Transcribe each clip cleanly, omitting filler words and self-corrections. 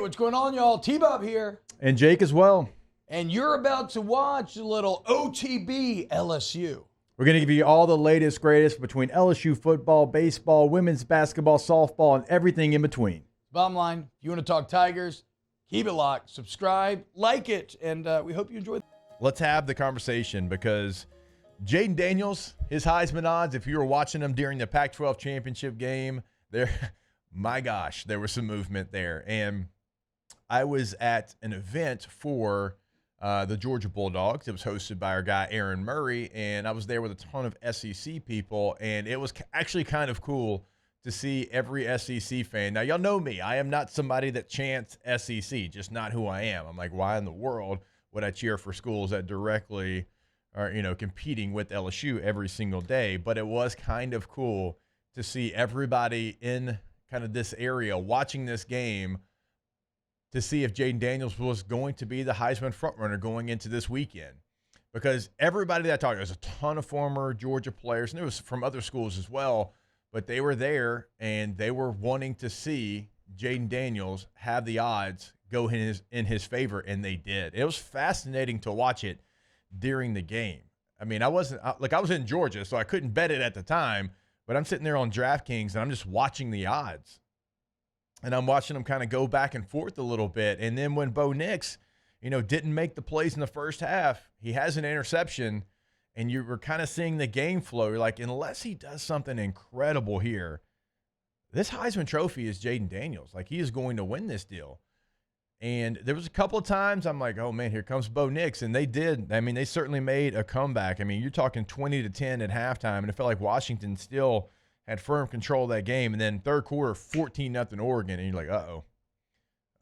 what's going on, y'all? T-Bob here. And Jake as well. And you're about to watch a little OTB LSU. We're going to give you all the latest, greatest between LSU football, baseball, women's basketball, softball, and everything in between. Bottom line, if you want to talk Tigers, keep it locked, subscribe, like it, and we hope you enjoy. Let's have the conversation because Jaden Daniels, his Heisman odds, if you were watching him during the Pac-12 championship game, my gosh, there was some movement there. And I was at an event for the Georgia Bulldogs. It was hosted by our guy Aaron Murray, and I was there with a ton of SEC people, and it was actually kind of cool to see every SEC fan. Now, y'all know me. I am not somebody that chants SEC, just not who I am. I'm like, why in the world would I cheer for schools that directly are, competing with LSU every single day? But it was kind of cool to see everybody in kind of this area watching this game to see if Jaden Daniels was going to be the Heisman frontrunner going into this weekend. Because everybody that I talked to, there's a ton of former Georgia players, and it was from other schools as well, but they were there, and they were wanting to see Jaden Daniels have the odds go in his favor, and they did. It was fascinating to watch it during the game. I mean, I was in Georgia, so I couldn't bet it at the time, but I'm sitting there on DraftKings, and I'm just watching the odds. And I'm watching them kind of go back and forth a little bit. And then when Bo Nix, didn't make the plays in the first half, he has an interception, and you were kind of seeing the game flow. You're like, unless he does something incredible here, this Heisman Trophy is Jaden Daniels. Like, he is going to win this deal. And there was a couple of times I'm like, oh, man, here comes Bo Nix. And they did. I mean, they certainly made a comeback. I mean, you're talking 20-10 at halftime, and it felt like Washington still had firm control of that game. And then third quarter, 14-0 Oregon. And you're like,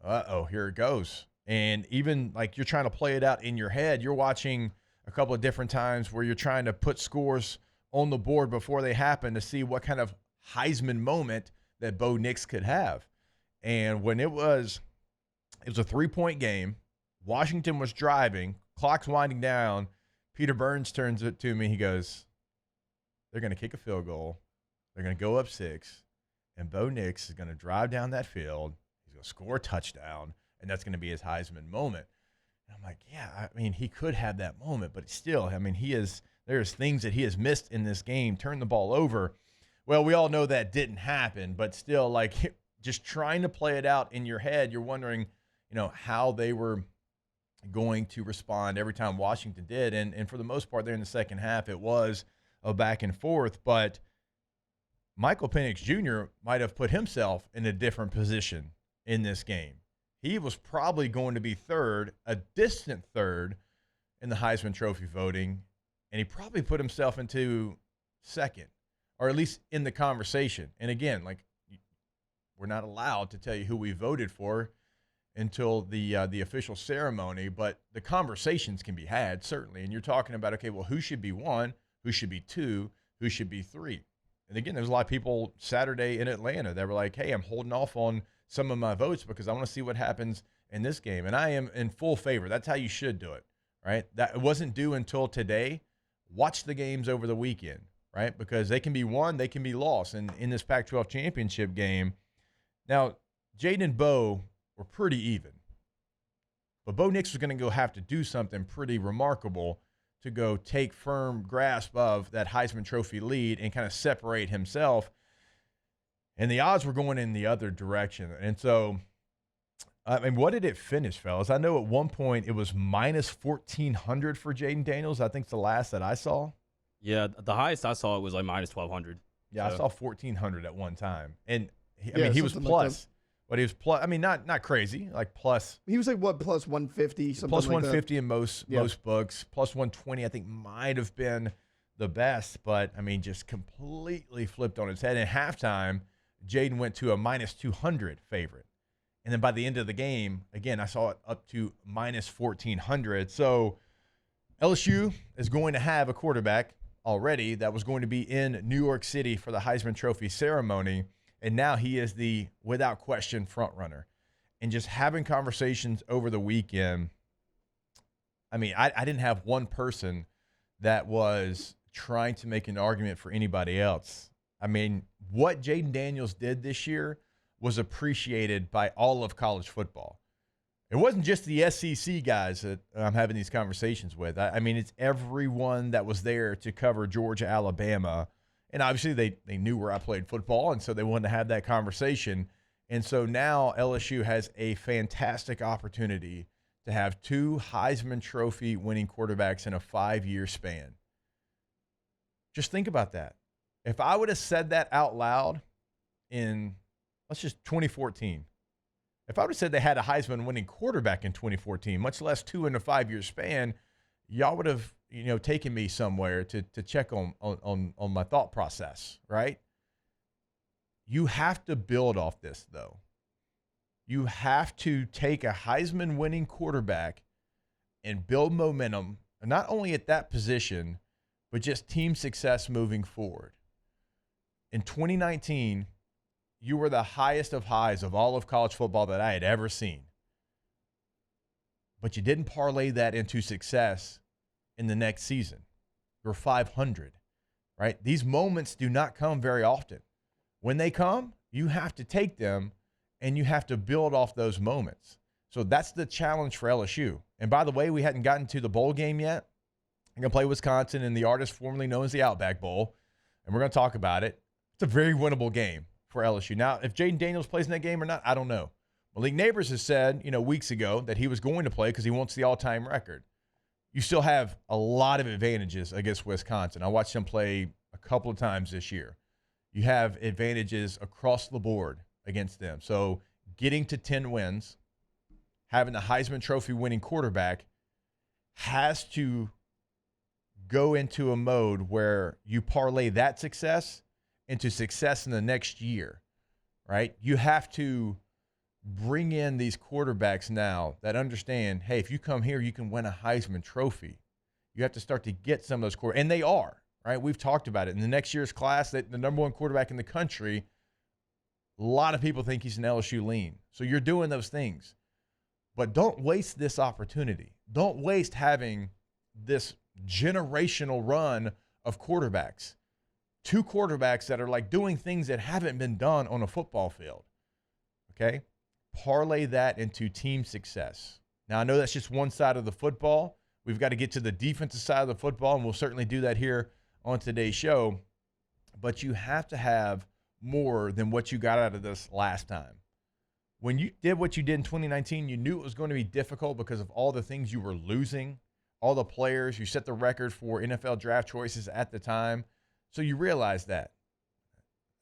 uh-oh, here it goes. And even like you're trying to play it out in your head, you're watching a couple of different times where you're trying to put scores on the board before they happen to see what kind of Heisman moment that Bo Nix could have. And when it was a 3-point game, Washington was driving, clock's winding down, Peter Burns turns it to me, he goes, they're going to kick a field goal, they're going to go up 6, and Bo Nix is going to drive down that field, he's going to score a touchdown, and that's going to be his Heisman moment. I'm like, yeah, I mean, he could have that moment, but still, I mean, there's things that he has missed in this game, turned the ball over. Well, we all know that didn't happen, but still, like, just trying to play it out in your head, you're wondering, how they were going to respond every time Washington did. And for the most part there in the second half, it was a back and forth, but Michael Penix Jr. might have put himself in a different position in this game. He was probably going to be third, a distant third in the Heisman Trophy voting, and he probably put himself into second, or at least in the conversation. And again, like, we're not allowed to tell you who we voted for until the official ceremony, but the conversations can be had, certainly. And you're talking about, okay, well, who should be 1, who should be 2, who should be 3? And again, there's a lot of people Saturday in Atlanta that were like, hey, I'm holding off on some of my votes because I want to see what happens in this game. And I am in full favor. That's how you should do it, right? That it wasn't due until today. Watch the games over the weekend, right? Because they can be won, they can be lost. And in this Pac-12 championship game, now, Jaden and Bo were pretty even. But Bo Nix was going to go have to do something pretty remarkable to go take firm grasp of that Heisman Trophy lead and kind of separate himself. And the odds were going in the other direction. And so, I mean, what did it finish, fellas? I know at one point it was minus 1,400 for Jaden Daniels. I think it's the last that I saw. Yeah, the highest I saw it was like minus 1,200. Yeah, so I saw 1,400 at one time. And, he was plus. Like, but he was plus. I mean, not crazy, like plus. He was like, what, plus 150? Something plus like 150 in most books. Plus 120, I think, might have been the best. But, I mean, just completely flipped on its head. And at halftime, Jaden went to a minus 200 favorite. And then by the end of the game, again, I saw it up to minus 1,400. So LSU is going to have a quarterback already that was going to be in New York City for the Heisman Trophy ceremony. And now he is the, without question, front runner. And just having conversations over the weekend, I mean, I didn't have one person that was trying to make an argument for anybody else. I mean, what Jaden Daniels did this year was appreciated by all of college football. It wasn't just the SEC guys that I'm having these conversations with. I mean, it's everyone that was there to cover Georgia, Alabama. And obviously they knew where I played football, and so they wanted to have that conversation. And so now LSU has a fantastic opportunity to have 2 Heisman Trophy winning quarterbacks in a 5-year span. Just think about that. If I would have said that out loud in, let's just 2014, if I would have said they had a Heisman winning quarterback in 2014, much less 2 in a 5-year span, y'all would have, taken me somewhere to check on my thought process, right? You have to build off this, though. You have to take a Heisman winning quarterback and build momentum, not only at that position, but just team success moving forward. In 2019, you were the highest of highs of all of college football that I had ever seen. But you didn't parlay that into success in the next season. You're 500, right? These moments do not come very often. When they come, you have to take them and you have to build off those moments. So that's the challenge for LSU. And by the way, we hadn't gotten to the bowl game yet. I'm going to play Wisconsin in the artist formerly known as the Outback Bowl, and we're going to talk about it. It's a very winnable game for LSU. Now, if Jaden Daniels plays in that game or not, I don't know. Malik Neighbors has said, weeks ago that he was going to play because he wants the all-time record. You still have a lot of advantages against Wisconsin. I watched him play a couple of times this year. You have advantages across the board against them. So getting to 10 wins, having the Heisman Trophy winning quarterback has to go into a mode where you parlay that success into success in the next year, right? You have to bring in these quarterbacks now that understand, hey, if you come here, you can win a Heisman Trophy. You have to start to get some of those quarterbacks, and they are, right? We've talked about it. In the next year's class, the number 1 quarterback in the country, a lot of people think he's an LSU lean. So you're doing those things. But don't waste this opportunity. Don't waste having this generational run of quarterbacks. 2 quarterbacks that are like doing things that haven't been done on a football field. Okay? Parlay that into team success. Now, I know that's just one side of the football. We've got to get to the defensive side of the football, and we'll certainly do that here on today's show. But you have to have more than what you got out of this last time. When you did what you did in 2019, you knew it was going to be difficult because of all the things you were losing, all the players. You set the record for NFL draft choices at the time. So you realize that.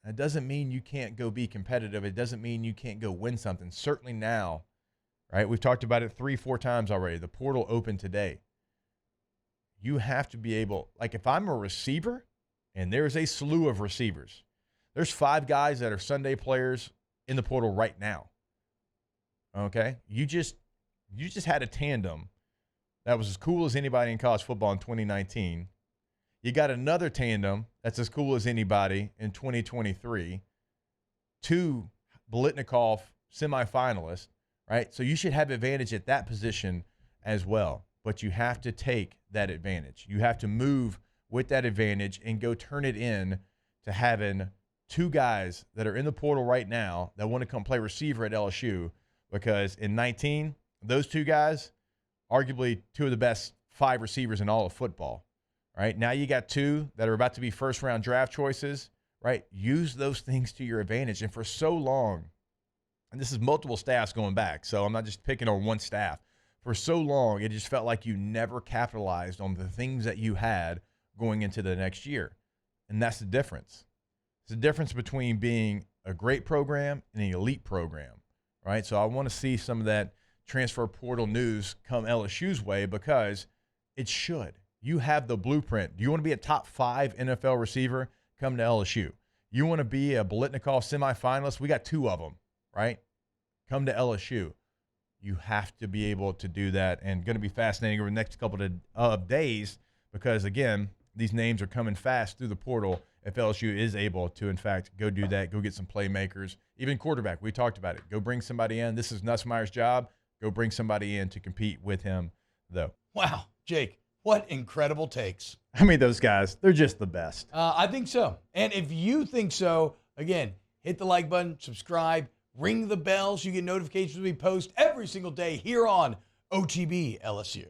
That doesn't mean you can't go be competitive. It doesn't mean you can't go win something. Certainly now, right? We've talked about it 3-4 times already. The portal opened today. You have to be able, like if I'm a receiver, and there's a slew of receivers, there's 5 guys that are Sunday players in the portal right now. Okay? You just had a tandem that was as cool as anybody in college football in 2019. You got another tandem that's as cool as anybody in 2023. 2 Biletnikoff semifinalists, right? So you should have advantage at that position as well. But you have to take that advantage. You have to move with that advantage and go turn it in to having 2 guys that are in the portal right now that want to come play receiver at LSU, because in 19, those 2 guys, arguably 2 of the best 5 receivers in all of football. Right? Now you got 2 that are about to be first-round draft choices, right? Use those things to your advantage. And for so long, and this is multiple staffs going back, so I'm not just picking on one staff. For so long, it just felt like you never capitalized on the things that you had going into the next year. And that's the difference. It's the difference between being a great program and an elite program, right? So I want to see some of that transfer portal news come LSU's way, because it should. You have the blueprint. Do you want to be a top 5 NFL receiver? Come to LSU. You want to be a Biletnikoff semifinalist? We got 2 of them, right? Come to LSU. You have to be able to do that, and going to be fascinating over the next couple of days, because, again, these names are coming fast through the portal. If LSU is able to, in fact, go do that, go get some playmakers, even quarterback. We talked about it. Go bring somebody in. This is Nussmeier's job. Go bring somebody in to compete with him, though. Wow, Jake. What incredible takes. I mean, those guys, they're just the best. I think so. And if you think so, again, hit the like button, subscribe, Ring the bell so you get notifications when we post every single day here on OTB LSU.